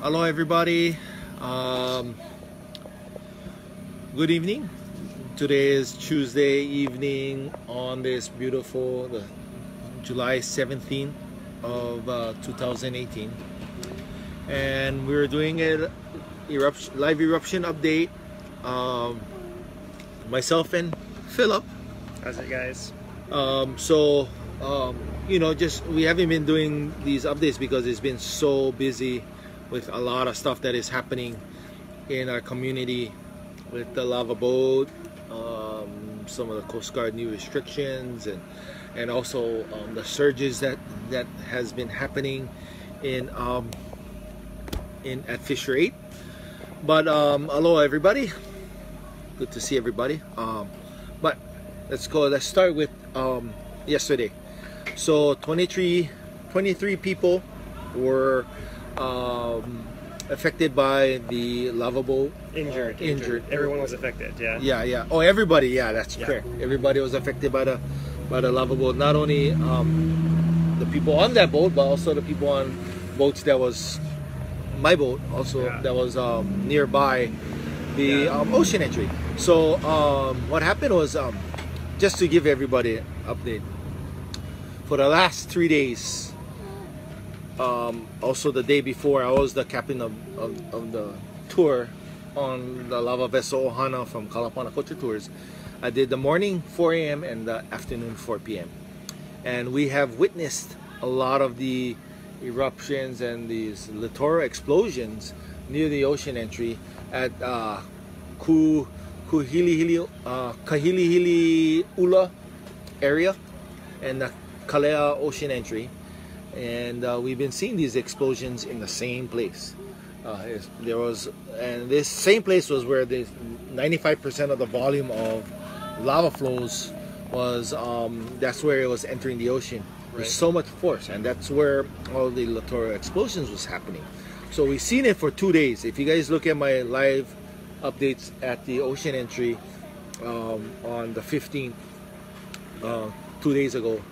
Hello everybody, good evening. Today is Tuesday evening on this beautiful July 17th of 2018, and we're doing a live eruption update. Myself and Philip. How's it, guys? You know, just we haven't been doing these updates because it's been so busy with a lot of stuff that is happening in our community with the lava boat, some of the Coast Guard new restrictions, and also the surges that has been happening at Fisher 8. But hello everybody, good to see everybody. But let's start with yesterday. So 23 people were affected by the lava boat. Injured. Everyone was affected. Yeah. Oh, everybody. Yeah, that's correct. Everybody was affected by the lava boat. Not only the people on that boat, but also the people on boats that was my boat also that was nearby the ocean entry. So what happened was, just to give everybody an update, for the last 3 days, also the day before, I was the captain of the tour on the lava vessel Ohana from Kīlauea Culture Tours. I did the morning 4 a.m. and the afternoon 4 p.m. and we have witnessed a lot of the eruptions and these littoral explosions near the ocean entry at Kahiliula area and the Kīlauea ocean entry, and we've been seeing these explosions in the same place. This same place was where the 95% of the volume of lava flows was. That's where it was entering the ocean. There's so much force, and that's where all the littoral explosions was happening. So we've seen it for 2 days. If you guys look at my live updates at the ocean entry on the 15th, 2 days ago,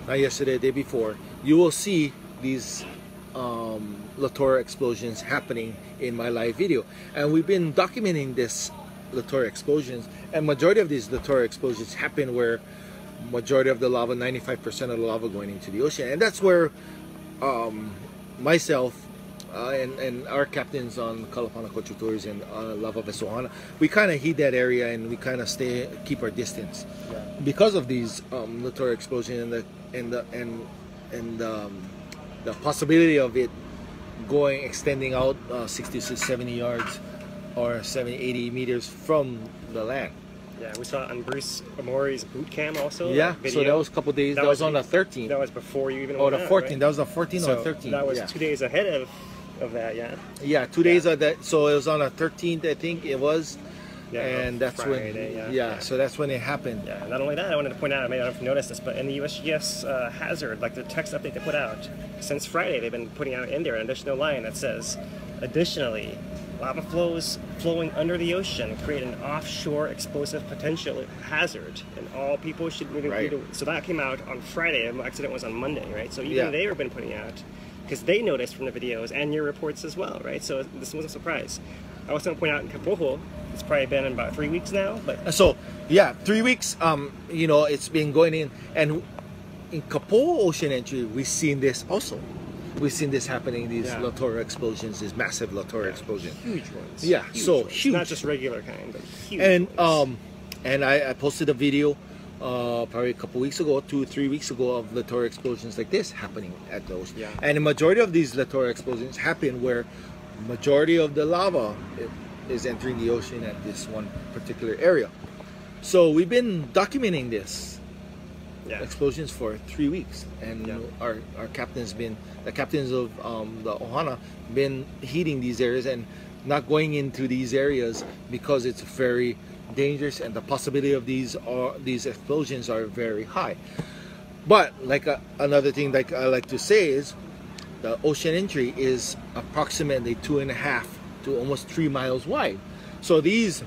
not yesterday, the day before, you will see these littoral explosions happening in my live video. And we've been documenting this littoral explosions, and majority of these littoral explosions happen where majority of the lava, 95% of the lava going into the ocean. And that's where myself and our captains on Kīlauea Culture Tours and lava vessel Ohana, we kind of heed that area, and we kind of keep our distance because of these littoral explosions and the possibility of it extending out 60 to 70 yards or 70, 80 meters from the land. Yeah, we saw it on Bruce Amori's boot cam also. Yeah, so that was a couple days. That was on the 13th. That was before you even. Oh, the 14th. Right? That was the 14th or 13th. That was 2 days ahead of that. Yeah, 2 days of that. So it was on the 13th, I think it was. Yeah, and that's Friday, when. So that's when it happened. Yeah. Not only that, I wanted to point out, I may not have noticed this, but in the USGS hazard, like the text update they put out since Friday, they've been putting out in there an additional line that says, additionally, lava flows flowing under the ocean create an offshore explosive potential hazard, and all people should really so that came out on Friday, and the accident was on Monday, right? So even they were been putting out, because they noticed from the videos and your reports as well, right? So this was a surprise. I also want to point out in Kapoho, it's probably been about 3 weeks now, but so 3 weeks. You know, it's been going in, and in Kapoho ocean entry, we've seen this also. We've seen this happening, these littoral explosions, these massive littoral explosions. Huge ones. Yeah, huge. Not just regular kind, but huge ones. And I posted a video probably a couple weeks ago, 2 or 3 weeks ago, of littoral explosions like this happening at those. Yeah. And the majority of these littoral explosions happen where majority of the lava is entering the ocean at this one particular area. So we've been documenting this explosions for 3 weeks, and our captains the captains of the Ohana been heeding these areas and not going into these areas because it's very dangerous, and the possibility of these explosions are very high. But like another thing like I like to say is the ocean entry is approximately 2.5 to almost 3 miles wide. So these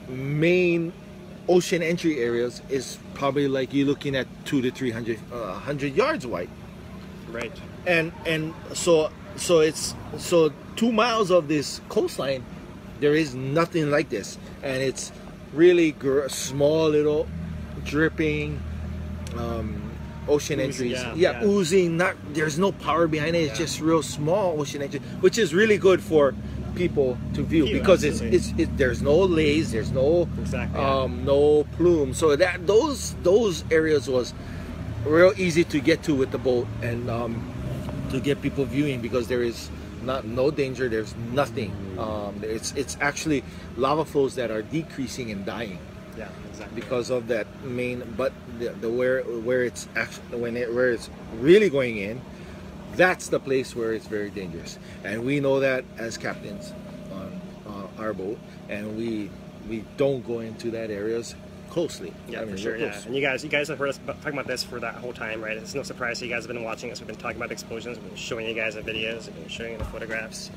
main ocean entry areas is probably like you're looking at 200 to 300 100 yards wide. Right. And so 2 miles of this coastline, there is nothing like this, and it's really small little dripping ocean entries. Oozing. There's no power behind it. It's just real small ocean entries, which is really good for people to view because there's no lays, there's no no plume. So that those areas was real easy to get to with the boat and to get people viewing because there is no danger. There's nothing. It's actually lava flows that are decreasing and dying. Yeah, exactly. Because of that main, but where it's actually where it's really going in, that's the place where it's very dangerous, and we know that as captains on our boat, and we don't go into that areas closely. Yeah, for sure. Yeah, and you guys have heard us talking about this for that whole time, right? It's no surprise that you guys have been watching us. We've been talking about explosions. We've been showing you guys the videos. We've been showing you the photographs.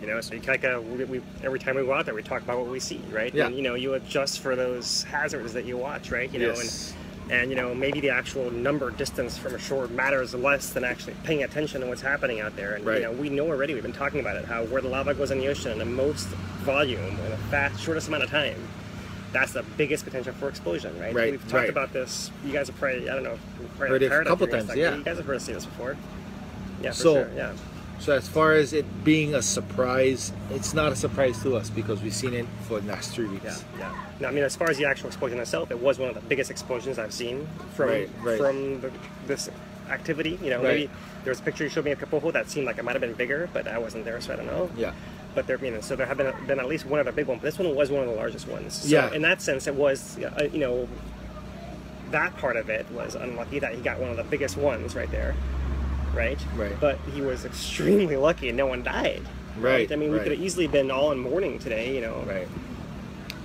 You know, so Ikaika, we every time we go out there, we talk about what we see, right? Yeah. And, you know, you adjust for those hazards that you watch, right? You know, and you know, maybe the actual number distance from a shore matters less than actually paying attention to what's happening out there. And you know, we know already, we've been talking about it, how where the lava goes in the ocean in the most volume in the shortest amount of time, that's the biggest potential for explosion, right? We've talked about this. You guys have probably, I don't know, heard it a couple times. Yeah, you guys have heard us say this before. Yeah, for sure. Yeah. So as far as it being a surprise, it's not a surprise to us because we've seen it for the last 3 weeks. Yeah. No, I mean, as far as the actual explosion itself, it was one of the biggest explosions I've seen from this activity. You know, maybe there was a picture you showed me a couple of that seemed like it might have been bigger, but I wasn't there, so I don't know. Yeah. But there, you know, so there have been at least one other big one, but this one was one of the largest ones. So in that sense, it was, you know, that part of it was unlucky that he got one of the biggest ones right there. Right. But he was extremely lucky and no one died. Right. I mean, we could have easily been all in mourning today, you know.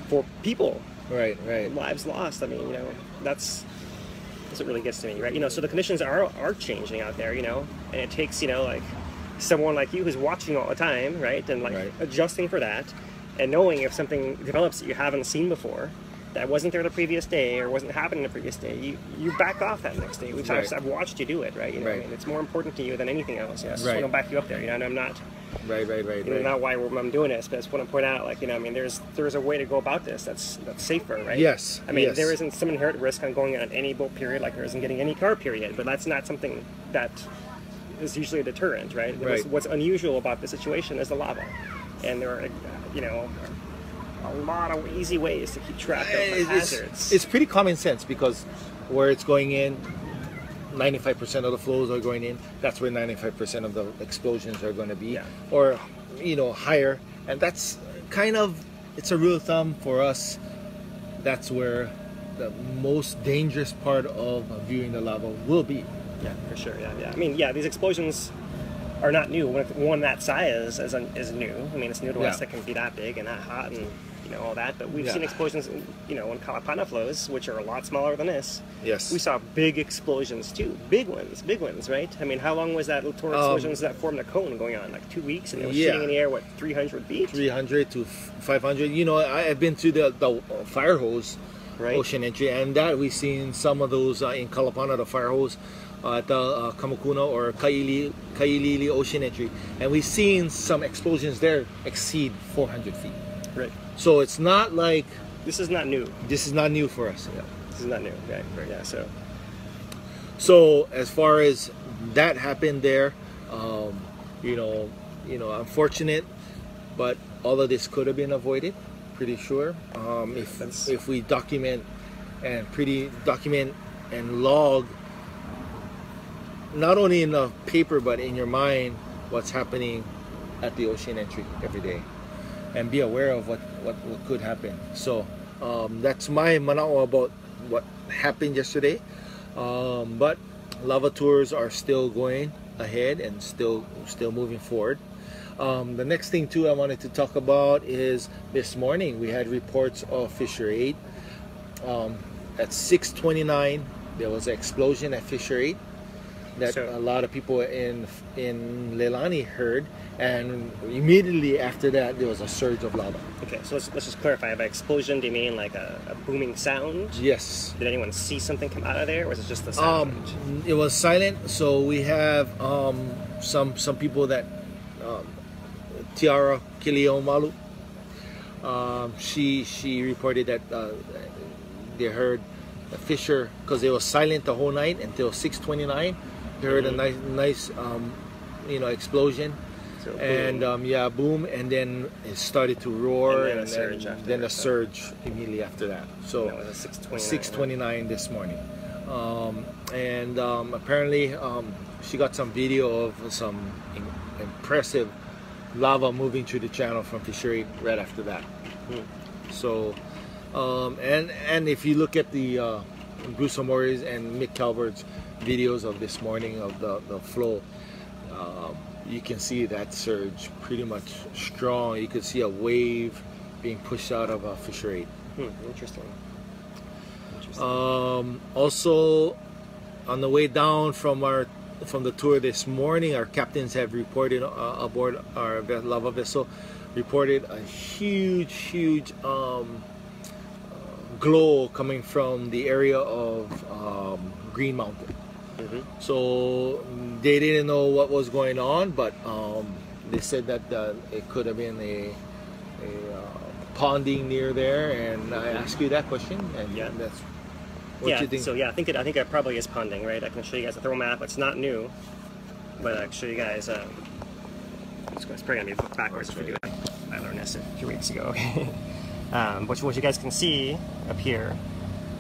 For people. Lives lost. I mean, you know, that's what really gets to me, right? You know, so the conditions are changing out there, you know, and it takes, you know, like someone like you who's watching all the time, right, and like adjusting for that, and knowing if something develops that you haven't seen before, that wasn't there the previous day or wasn't happening the previous day, you back off that next day. I've watched you do it, right? You know, I mean, it's more important to you than anything else. Yes, I want to back you up there. You know, and I'm not. You know, not why I'm doing this, but I just want to point out, like, you know, I mean, there's a way to go about this that's safer, right? Yes. I mean, there isn't some inherent risk on going on any boat period, like there isn't getting any car period, but that's not something that is usually a deterrent, right? What's unusual about the situation is the lava, and there are, you know, a lot of easy ways to keep track of the hazards. It's pretty common sense because where it's going in, 95% of the flows are going in. That's where 95% of the explosions are going to be, or, you know, higher. And that's kind of, it's a rule of thumb for us. That's where the most dangerous part of viewing the lava will be. Yeah, for sure. Yeah. I mean, these explosions are not new. One that size is new. I mean, it's new to us that can be that big and that hot and, you know, all that. But we've seen explosions, you know, in Kīlauea flows, which are a lot smaller than this. Yes. We saw big explosions too. Big ones, right? I mean, how long was that little explosions that formed a cone going on? Like 2 weeks, and it was shooting in the air, what, 300 feet? 300 to 500. You know, I've been to the fire hose ocean entry, and that we've seen some of those in Kīlauea, the fire hose. At the Kamakuna or Kailili ocean entry, and we've seen some explosions there exceed 400 feet. Right. So it's not like this is not new. This is not new for us. Yeah. This is not new. Right. Yeah. So as far as that happened there, you know, unfortunate, but all of this could have been avoided. Pretty sure. If we document and log. Not only in the paper, but in your mind, what's happening at the ocean entry every day, and be aware of what could happen. So that's my manao about what happened yesterday. But lava tours are still going ahead and still moving forward. The next thing too I wanted to talk about is this morning we had reports of Fissure 8. At 6:29 there was an explosion at Fissure 8. that So- a lot of people in Leilani heard, and immediately after that there was a surge of lava. Okay, so let's just clarify. By explosion, do you mean like a booming sound? Yes. Did anyone see something come out of there, or was it just the sound? It was silent. So we have some people that Tiara Kīlauea, she reported that they heard a fissure because it was silent the whole night until 6:29. They heard a nice explosion. So, And boom. boom, and then it started to roar, And then a surge after then that, a so- surge immediately after that. So That was a 6:29. 6:29 this morning, and apparently she got some video of some impressive lava moving through the channel from Fishery right after that. So, and if you look at the Bruce Amori's and Mick Calvert's videos of this morning of the flow, you can see that surge pretty much strong. You could see a wave being pushed out of a fishery. Interesting. Also, on the way down from the tour this morning, our captains have reported aboard our lava vessel, reported a huge glow coming from the area of Green Mountain. So they didn't know what was going on, but they said that it could have been a ponding near there. And I asked you that question, and Yeah. that's what you think. So I think it probably is ponding, right? I can show you guys a thermal map. It's not new, but I can show you guys. It's probably gonna be backwards if we do it. I learned this a few weeks ago. But what you guys can see up here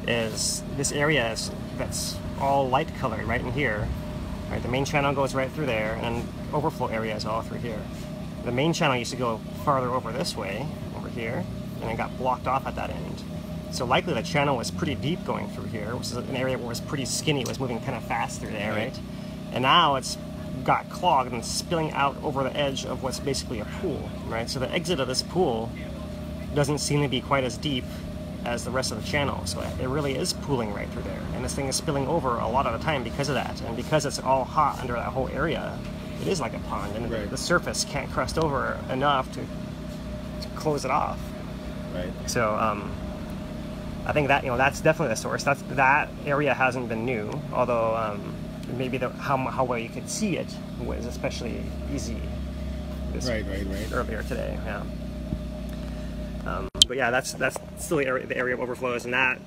is this area that's all light colored right in here. Right, the main channel goes right through there, and overflow area is all through here. The main channel used to go farther over this way, over here, and it got blocked off at that end. So likely the channel was pretty deep going through here, which is an area where it was pretty skinny, it was moving kind of fast through there, right? And now it's got clogged and spilling out over the edge of what's basically a pool, right? So the exit of this pool doesn't seem to be quite as deep as the rest of the channel, so it really is pooling right through there, and this thing is spilling over a lot of the time because of that, and because it's all hot under that whole area, it is like a pond, and the surface can't crust over enough to close it off. Right. So I think that that's definitely the source. That area hasn't been new, although maybe how well you could see it was especially easy. Earlier today, yeah. But yeah, that's still the area of overflows, and that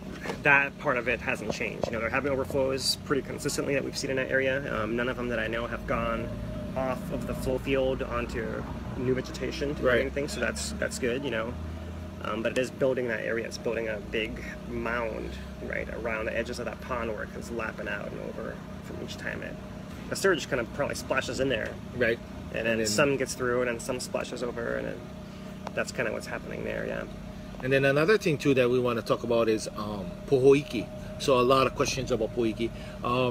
part of it hasn't changed. They're having overflows pretty consistently that we've seen in that area. None of them that I know have gone off of the flow field onto new vegetation to do anything, so that's good, But it is building that area. It's building a big mound right around the edges of that pond where it comes lapping out and over from each time the surge kind of probably splashes in there. Right. And then some gets through, and then some splashes over, and then that's kind of what's happening there, yeah. And then another thing too that we want to talk about is Pohoiki. So a lot of questions about Pohoiki.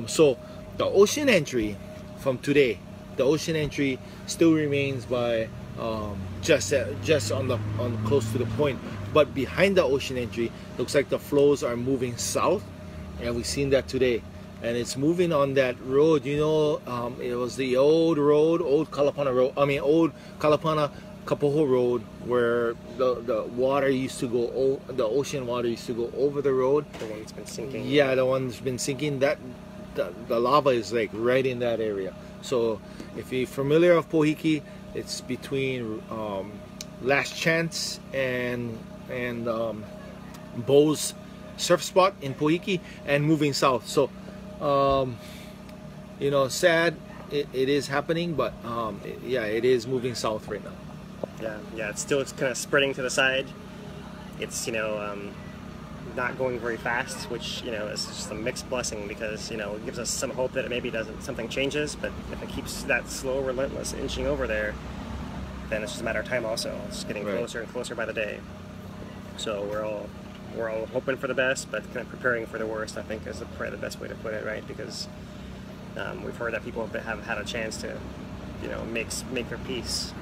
So the ocean entry from today, the ocean entry still remains by just on close to the point, but behind the ocean entry, looks like the flows are moving south, and we've seen that today. And it's moving on that road. It was the old Kalapana Road. old Kalapana Kapoho Road, where the water used to go, the ocean water used to go over the road. The one that's been sinking. Yeah, the one that's been sinking. That the lava is like right in that area. So if you're familiar with Pohoiki, it's between Last Chance and Bo's surf spot in Pohoiki and moving south. So sad it is happening, but it is moving south right now. Yeah, it's kind of spreading to the side. It's not going very fast, which is just a mixed blessing, because it gives us some hope that maybe something changes. But if it keeps that slow, relentless inching over there, then it's just a matter of time. Also, it's getting closer and closer by the day. So we're all hoping for the best, but kind of preparing for the worst, I think, is probably the best way to put it, right? Because we've heard that people have had a chance to make their peace.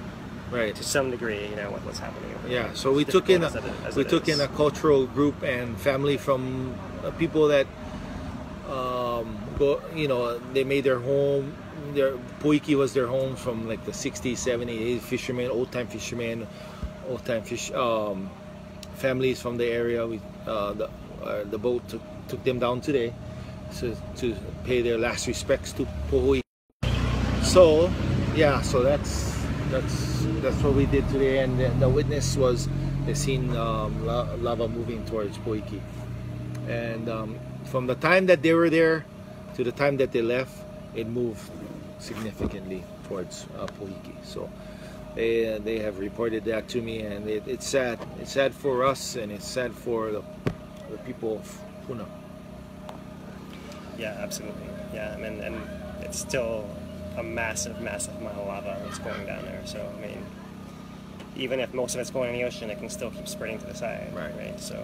Right. To some degree, with what's happening. Yeah. So we took in a cultural group and family from people that they made their home. Their Poiki was their home from like the 60s, 70s. Fishermen, old-time fishermen, old-time fish families from the area. The boat took them down today to pay their last respects to Pohui. So yeah, so that's what we did today, and the witness was they seen lava moving towards Poiki, and from the time that they were there to the time that they left, it moved significantly towards Poiki. So they have reported that to me, and it's sad. It's sad for us, and it's sad for the people of Puna. Yeah, absolutely. Yeah, I mean, and it's still a massive amount of lava that's going down there. So I mean, even if most of it's going in the ocean, it can still keep spreading to the side. Right. So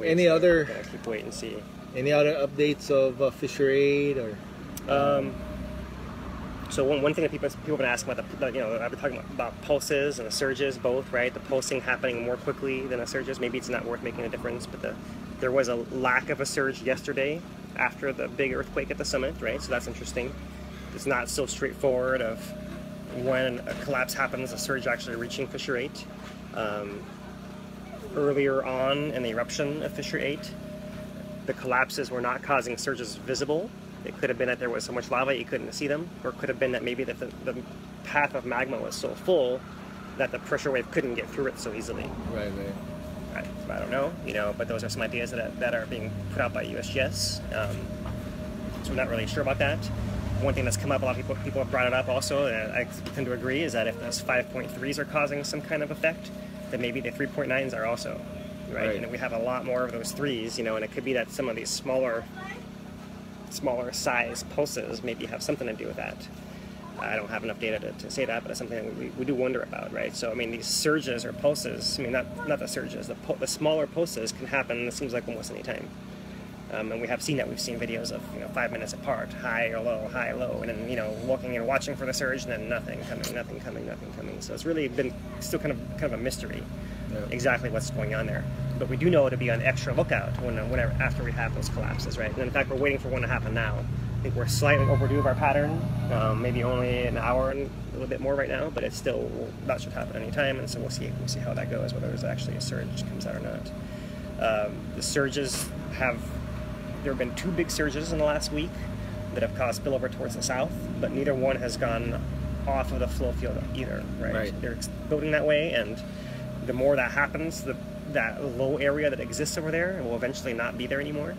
any other? Keep wait and see. Any other updates of Fisher Aid or? So one thing that people have been asking about, I've been talking about pulses and the surges both, right? The pulsing happening more quickly than the surges. Maybe it's not worth making a difference, but there was a lack of a surge yesterday after the big earthquake at the summit, right? So that's interesting. It's not so straightforward of when a collapse happens, a surge actually reaching Fissure 8. Earlier on in the eruption of Fissure 8, the collapses were not causing surges visible. It could have been that there was so much lava you couldn't see them, or it could have been that maybe that the path of magma was so full that the pressure wave couldn't get through it so easily. Right. I don't know, but those are some ideas that are being put out by USGS. So we're not really sure about that. One thing that's come up, a lot of people have brought it up also, and I tend to agree, is that if those 5.3s are causing some kind of effect, then maybe the 3.9s are also, right? And we have a lot more of those 3s, and it could be that some of these smaller size pulses maybe have something to do with that. I don't have enough data to say that, but it's something that we do wonder about, right? So I mean, these surges or pulses, I mean, not the surges, the smaller pulses can happen, it seems like almost any time. And we have seen that. We've seen videos of 5 minutes apart, high or low, high, low, and then looking and watching for the surge, and then nothing coming. So it's really been still kind of a mystery, exactly what's going on there. But we do know to be on extra lookout whenever after we have those collapses, right? And in fact, we're waiting for one to happen now. I think we're slightly overdue of our pattern, maybe only an hour and a little bit more right now, but it's still, that should happen any time, and so we'll see how that goes, whether there's actually a surge comes out or not. The surges there have been 2 big surges in the last week that have caused spillover towards the south, but neither one has gone off of the flow field either, right? They're building that way, and the more that happens, that low area that exists over there will eventually not be there anymore.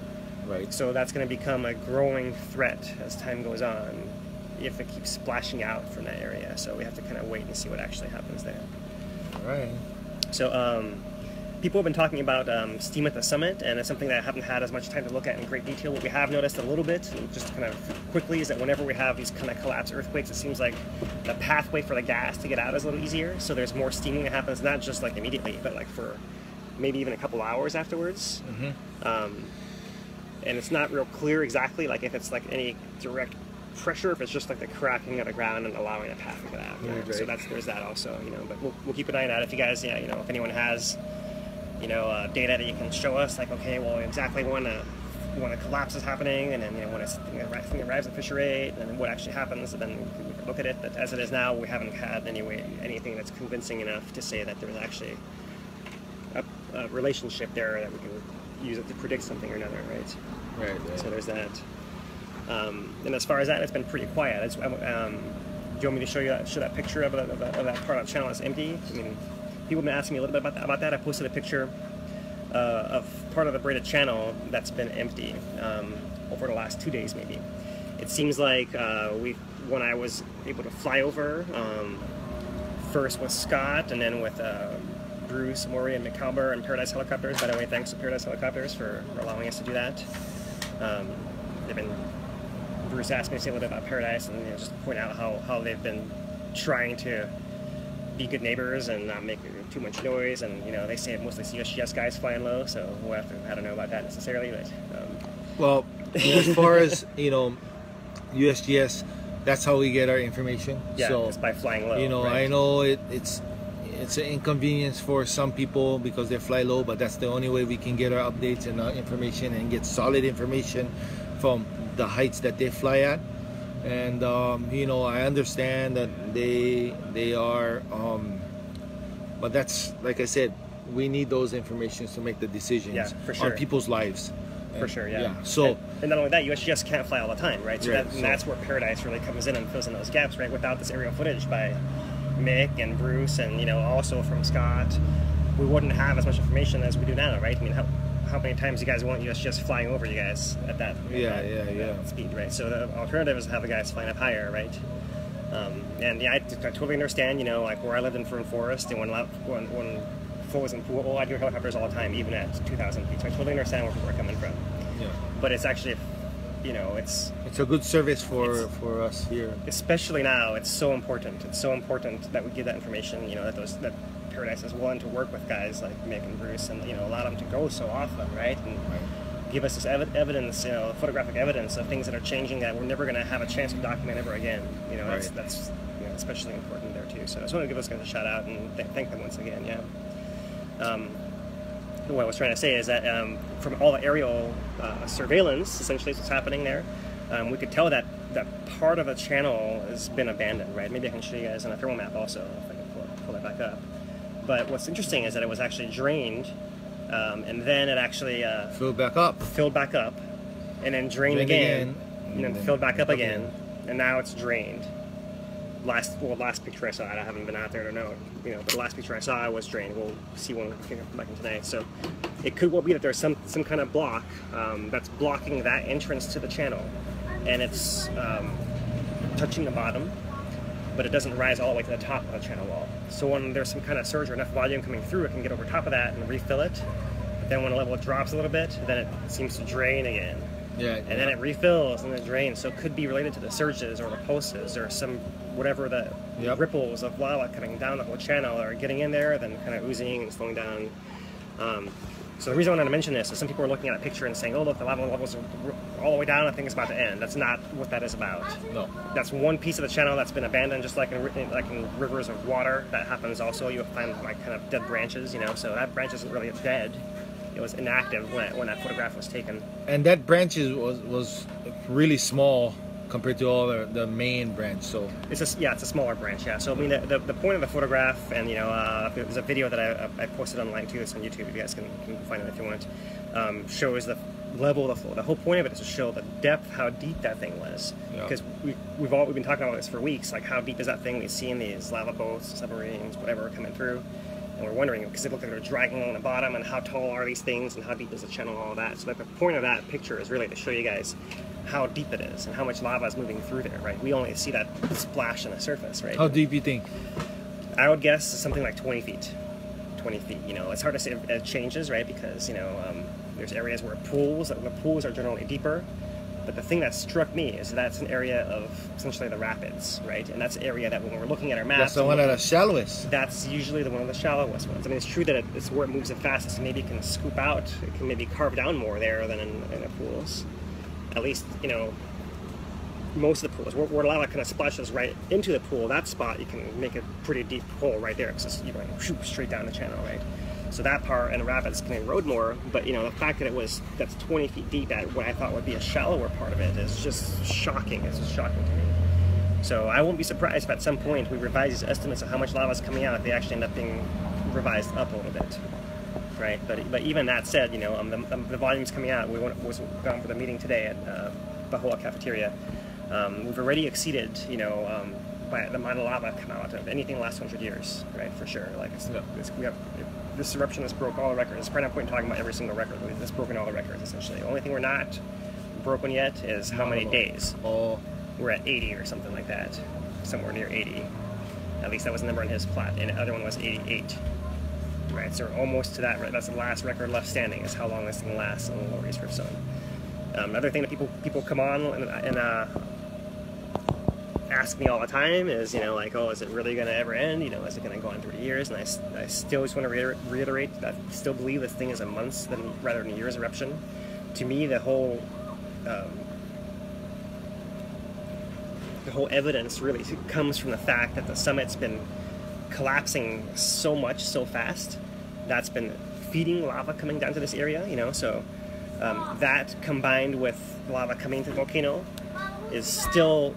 Right. So that's going to become a growing threat as time goes on if it keeps splashing out from that area. So we have to kind of wait and see what actually happens there. All right. So people have been talking about steam at the summit, and it's something that I haven't had as much time to look at in great detail. What we have noticed a little bit, and just kind of quickly, is that whenever we have these kind of collapse earthquakes, it seems like the pathway for the gas to get out is a little easier. So there's more steaming that happens, not just like immediately, but like for maybe even a couple hours afterwards. And it's not real clear exactly like if it's like any direct pressure, if it's just like the cracking of the ground and allowing a path to get out. Right? So there's that also, but we'll keep an eye on that. If you guys, if anyone has, data that you can show us, like, okay, well, exactly when a collapse is happening, and then when it arrives at Fissure 8, and then what actually happens, and then we can look at it. But as it is now, we haven't had anything that's convincing enough to say that there's actually a relationship there that we can use it to predict something or another, right? Right. So there's that. And as far as that, it's been pretty quiet. Do you want me to show that picture of that part of the channel that's empty? I mean, people have been asking me a little bit about that. I posted a picture of part of the braided channel that's been empty over the last 2 days, maybe. It seems like when I was able to fly over, first with Scott, and then with Bruce, Maury, and McCalber, and Paradise Helicopters. By the way, thanks to Paradise Helicopters for allowing us to do that. Bruce asked me to say a little bit about Paradise, and just point out how they've been trying to be good neighbors and not make too much noise. And they say mostly USGS guys flying low, so I don't know about that necessarily. But well, as far as USGS, that's how we get our information. Yeah, so it's by flying low. I know it's it's an inconvenience for some people because they fly low, but that's the only way we can get our updates and our information and get solid information from the heights that they fly at. And you know, I understand that they are, but that's, like I said, we need those informations to make the decisions for sure. on people's lives. For sure, yeah. So, and not only that, USGS can't fly all the time, right? So, right, and that's where Paradise really comes in and fills in those gaps, right? Without this aerial footage by Mick and Bruce, and you know, also from Scott, we wouldn't have as much information as we do now, right? I mean, how many times you guys want USGS flying over you guys at that speed, right? So the alternative is to have the guys flying up higher, right? And yeah, I totally understand, you know, like where I lived in Fern Forest, and when full was in pool, well, I do helicopters all the time, even at 2,000 feet. So I totally understand where people are coming from. Yeah. But it's actually, you know, it's a good service for us here. Especially now, it's so important. It's so important that we give that information. You know, that Paradise is willing to work with guys like Mick and Bruce, and you know, allow them to go so often, right? And give us this evidence, you know, photographic evidence of things that are changing that we're never going to have a chance to document ever again. You know, that's you know, especially important there too. So I just want to give those guys a shout out and thank them once again. Yeah. What I was trying to say is that from all the aerial surveillance, essentially is what's happening there, we could tell that part of the channel has been abandoned, right? Maybe I can show you guys on a thermal map also, if I can pull that back up. But what's interesting is that it was actually drained, and then it actually filled back up, and then drained again, and then filled back up again, and now it's drained. Last picture I saw, I haven't been out there to know, you know, but the last picture I saw was drained. We'll see when we come back in tonight. So it could well be that there's some kind of block that's blocking that entrance to the channel, and it's touching the bottom, but it doesn't rise all the way to the top of the channel wall. So when there's some kind of surge or enough volume coming through, it can get over top of that and refill it. But then when the level drops a little bit, then it seems to drain again. And then it refills and then drains. So it could be related to the surges or the pulses or some whatever the ripples of lava coming down the whole channel are getting in there, then kind of oozing and slowing down. So the reason I wanted to mention this is some people are looking at a picture and saying, oh look, the lava levels are all the way down, I think it's about to end. That's not what that is about. No. That's one piece of the channel that's been abandoned, just like in rivers of water. That happens also. You'll find like kind of dead branches, you know, so that branch isn't really dead. It was inactive when that photograph was taken. And that branch was really small compared to all the main branch. So it's a smaller branch. Yeah. So I mean, the point of the photograph, and you know, there's a video that I posted online too. It's on YouTube. You guys can find it if you want. Shows the level of the flow. The whole point of it is to show the depth, how deep that thing was. Because we've been talking about this for weeks. Like, how deep is that thing? We've seen these lava boats, submarines, whatever, coming through. And we're wondering, because it looked like they're dragging along the bottom, and how tall are these things, and how deep is the channel, and all that. So like, the point of that picture is really to show you guys how deep it is and how much lava is moving through there, right? We only see that splash on the surface, right? How deep you think? I would guess something like 20 feet. 20 feet, you know. It's hard to say if it changes, right? Because, you know, there's areas where the pools are generally deeper. But the thing that struck me is that's an area of essentially the rapids, right? And that's an area that when we're looking at our maps... That's the one at the shallowest. That's usually one of the shallowest ones. I mean, it's true that it's where it moves the fastest. Maybe it can scoop out, it can maybe carve down more there than in the pools. At least, you know, most of the pools. Where lava kind of splashes right into the pool, that spot, you can make a pretty deep hole right there, because you're going straight down the channel, right? So that part and the rapids can erode more, but you know, the fact that that's 20 feet deep at what I thought would be a shallower part of it is just shocking. It's just shocking to me. So I won't be surprised if at some point we revise these estimates of how much lava is coming out, if they actually end up being revised up a little bit, right? But even that said, you know, the volumes coming out, was gone for the meeting today at Bahoa Cafeteria. We've already exceeded, you know, by the amount of lava come out of anything in the last 100 years, right? For sure. Like, this eruption has broke all the records. It's probably not point in talking about every single record. It's broken all the records, essentially. The only thing we're not broken yet is how many days. We're at 80 or something like that. Somewhere near 80. At least that was the number in his plot. And the other one was 88. Right, so we're almost to that. Right? That's the last record left standing, is how long this thing lasts in the lower East Rift Zone. Another thing that people come on and ask me all the time is, you know, like, oh, is it really going to ever end? You know, is it going to go on 30 years? And I still just want to reiterate that I still believe this thing is a months rather than a year's eruption. To me, the whole evidence really comes from the fact that the summit's been collapsing so much so fast, that's been feeding lava coming down to this area, you know, so that combined with lava coming into the volcano is still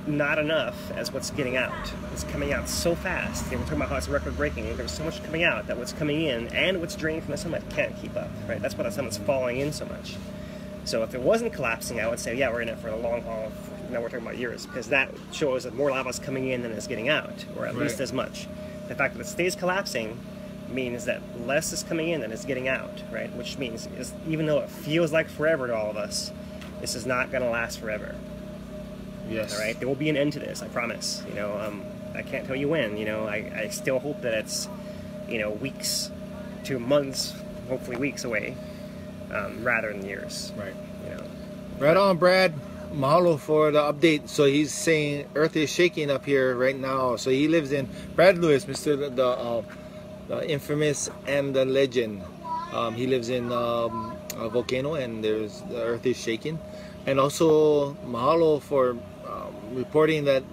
not enough as what's getting out. It's coming out so fast. We're talking about how it's record breaking. There's so much coming out that what's coming in and what's draining from the sunlight can't keep up, right? That's why the sunlight's falling in so much. So if it wasn't collapsing, I would say, yeah, we're in it for a long haul. Now we're talking about years, because that shows that more lava is coming in than is getting out, or at least as much. The fact that it stays collapsing means that less is coming in than is getting out, right? Which means, even though it feels like forever to all of us, this is not going to last forever. Yes. All right. There will be an end to this, I promise. You know, I can't tell you when. You know, I still hope that it's, you know, weeks to months, hopefully weeks away, rather than years. Right. You know. Right on, Brad. Mahalo for the update. So he's saying Earth is shaking up here right now. So he lives in Brad Lewis, Mr. The infamous and the legend. He lives in a volcano, and the Earth is shaking. And also mahalo for reporting that,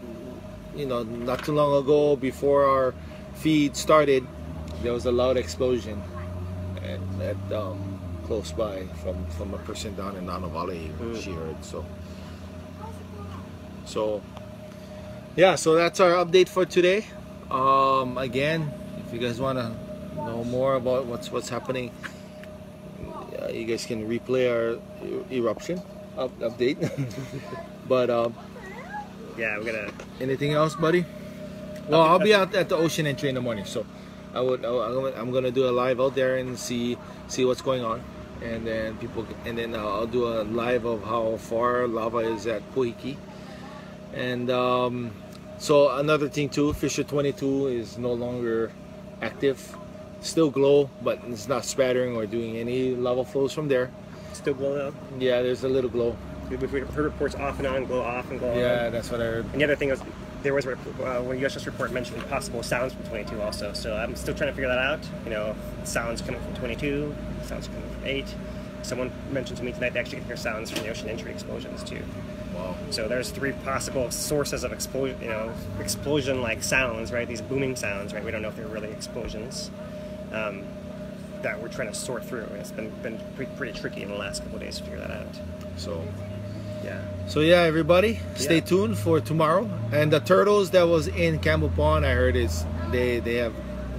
you know, not too long ago, before our feed started, there was a loud explosion at close by from a person down in Nana Valley. She heard. So yeah, so that's our update for today. Again, if you guys want to know more about what's happening, you guys can replay our eruption update. But yeah, we're gonna. Anything else, buddy? Well, I'll be out at the ocean entry in the morning, so I'm gonna do a live out there and see what's going on, and then I'll do a live of how far lava is at Pohiki. And so another thing too, Fisher 22 is no longer active. Still glow, but it's not spattering or doing any lava flows from there. Still glow though? Yeah, there's a little glow. We've heard reports off and on, glow off and glow on. Yeah, that's what I heard. And the other thing was, there was a USS report mentioning possible sounds from 22 also. So I'm still trying to figure that out. You know, sounds coming from 22, sounds coming from 8. Someone mentioned to me tonight they actually can hear sounds from the ocean entry explosions too. Wow. So there's 3 possible sources of explosion, you know, explosion-like sounds, right? These booming sounds, right? We don't know if they're really explosions. That we're trying to sort through. It's been pretty tricky in the last couple of days to figure that out. So yeah, everybody, stay tuned for tomorrow. And the turtles that was in Campbell Pond, I heard they have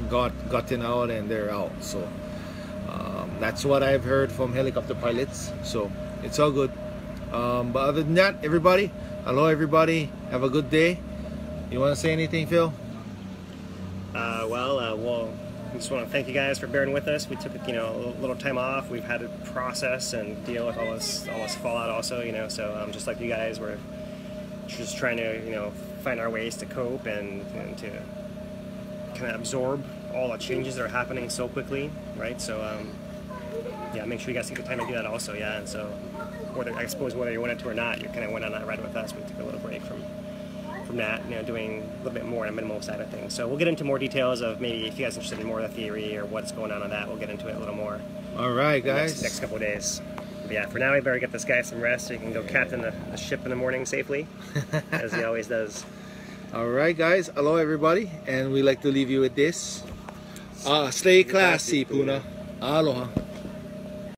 gotten out and they're out. So that's what I've heard from helicopter pilots. So it's all good. But other than that, everybody, hello everybody, have a good day. You want to say anything, Phil? Well, I just want to thank you guys for bearing with us. We took, you know, a little time off. We've had to process and deal with all this fallout also, you know, so just like you guys, we're just trying to, you know, find our ways to cope and to kind of absorb all the changes that are happening so quickly, right? So yeah, make sure you guys take the time to do that also, yeah. And so I suppose whether you wanted to or not, you kind of went on that ride with us. We took a little break from that, you know, doing a little bit more on a minimal side of things. So we'll get into more details of maybe if you guys are interested in more of the theory or what's going on that, we'll get into it a little more. All right, guys. Next couple of days. But yeah, for now we better get this guy some rest so he can go captain the ship in the morning safely, as he always does. All right, guys. Hello, everybody, and we like to leave you with this. Stay classy, Puna. Aloha.